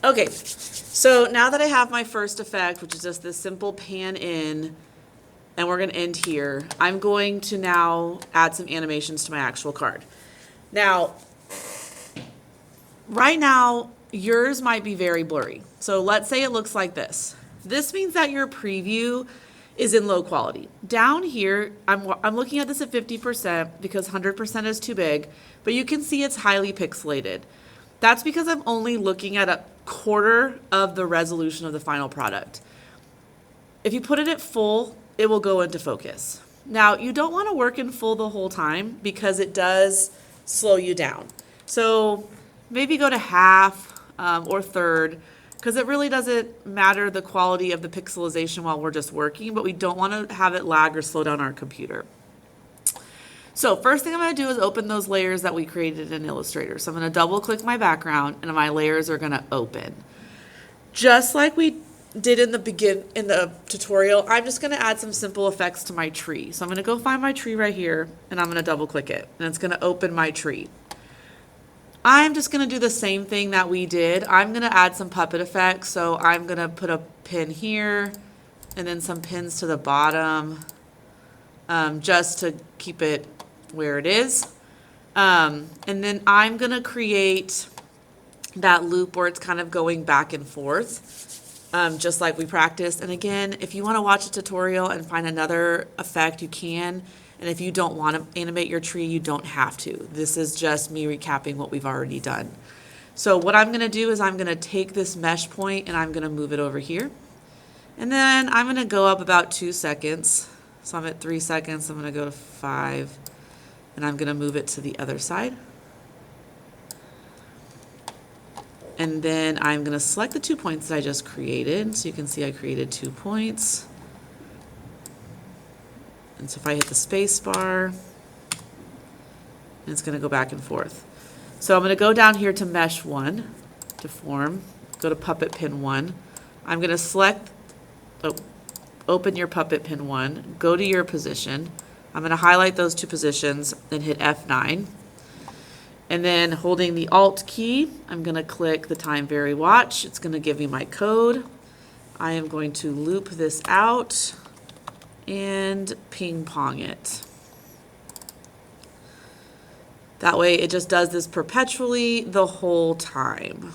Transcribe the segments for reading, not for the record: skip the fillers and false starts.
Okay, so now that I have my first effect, which is just this simple pan in, and we're going to end here, I'm going to now add some animations to my actual card. Now, right now, yours might be very blurry. So let's say it looks like this. This means that your preview is in low quality. Down here, I'm looking at this at 50% because 100% is too big, but you can see it's highly pixelated. That's because I'm only looking at a quarter of the resolution of the final product. If you put it at full, it will go into focus. Now, you don't want to work in full the whole time because it does slow you down. So maybe go to half or third, because it really doesn't matter the quality of the pixelization while we're just working, but we don't want to have it lag or slow down our computer. So first thing I'm going to do is open those layers that we created in Illustrator. So I'm going to double click my background and my layers are going to open. Just like we did in the tutorial, I'm just going to add some simple effects to my tree. So I'm going to go find my tree right here and I'm going to double click it and it's going to open my tree. I'm just going to do the same thing that we did. I'm going to add some puppet effects. So I'm going to put a pin here and then some pins to the bottom just to keep it where it is. And then I'm going to create that loop where it's kind of going back and forth, just like we practiced. And again, if you want to watch a tutorial and find another effect, you can. And if you don't want to animate your tree, you don't have to. This is just me recapping what we've already done. So what I'm going to do is I'm going to take this mesh point and I'm going to move it over here. And then I'm going to go up about 2 seconds. So I'm at 3 seconds. I'm going to go to 5. And I'm going to move it to the other side. And then I'm going to select the 2 points that I just created. So you can see I created 2 points. And so if I hit the space bar, it's going to go back and forth. So I'm going to go down here to mesh 1 to form, go to puppet pin 1. I'm going to select, open your puppet pin 1, go to your position. I'm going to highlight those 2 positions and hit F9. And then holding the Alt key, I'm going to click the time vary watch. It's going to give me my code. I am going to loop this out and ping pong it. That way it just does this perpetually the whole time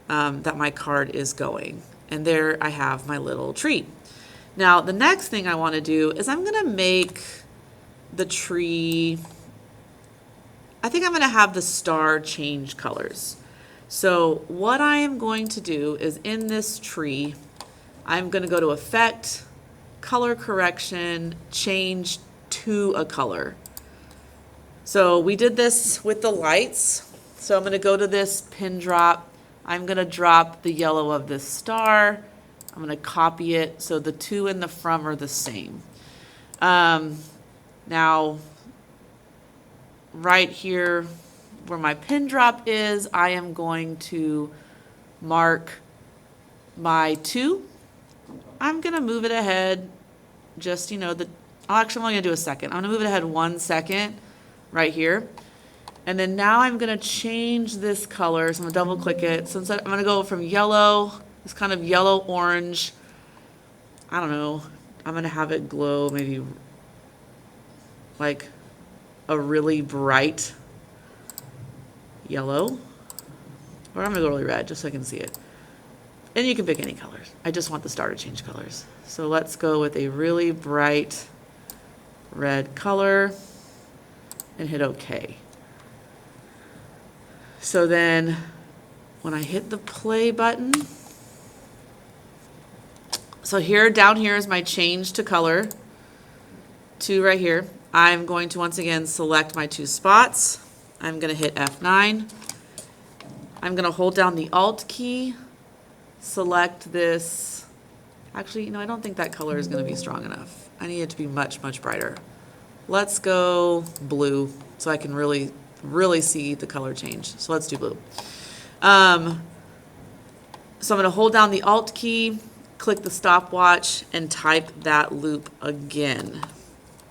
that my card is going. And there I have my little tree. Now the next thing I want to do is I'm going to make the tree, I think I'm going to have the star change colors. So what I am going to do is in this tree, I'm going to go to Effect, Color Correction, Change to a Color. So we did this with the lights. So I'm going to go to this pin drop. I'm going to drop the yellow of this star. I'm going to copy it so the 2 and the from are the same. Now, right here where my pin drop is, I am going to mark my 2. I'm going to move it ahead just, I'm only going to do a second. I'm going to move it ahead 1 second right here. And then now I'm going to change this color. So I'm going to double click it. So instead, I'm going to go from yellow, this kind of yellow orange. I don't know. I'm going to have it glow maybe like a really bright yellow. Or I'm going to go really red just so I can see it. And you can pick any colors. I just want the star to change colors. So let's go with a really bright red color and hit OK. So then when I hit the play button, so here, down here is my change to color, 2 right here. I'm going to once again select my 2 spots. I'm going to hit F9. I'm going to hold down the Alt key, select this. Actually, I don't think that color is going to be strong enough. I need it to be much, much brighter. Let's go blue so I can really, really see the color change. So let's do blue. So I'm going to hold down the Alt key, click the stopwatch, and type that loop again.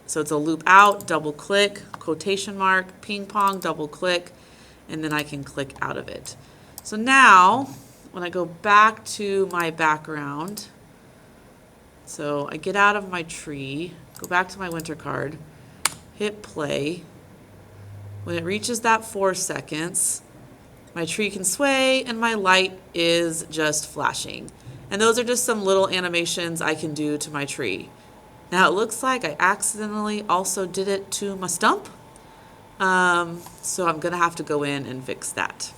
So it's a loop out, double click, quotation mark, ping pong, double click, and then I can click out of it. So now when I go back to my background, so I get out of my tree, go back to my winter card, hit play. When it reaches that 4 seconds, my tree can sway and my light is just flashing. And those are just some little animations I can do to my tree. Now it looks like I accidentally also did it to my stump. So I'm gonna have to go in and fix that.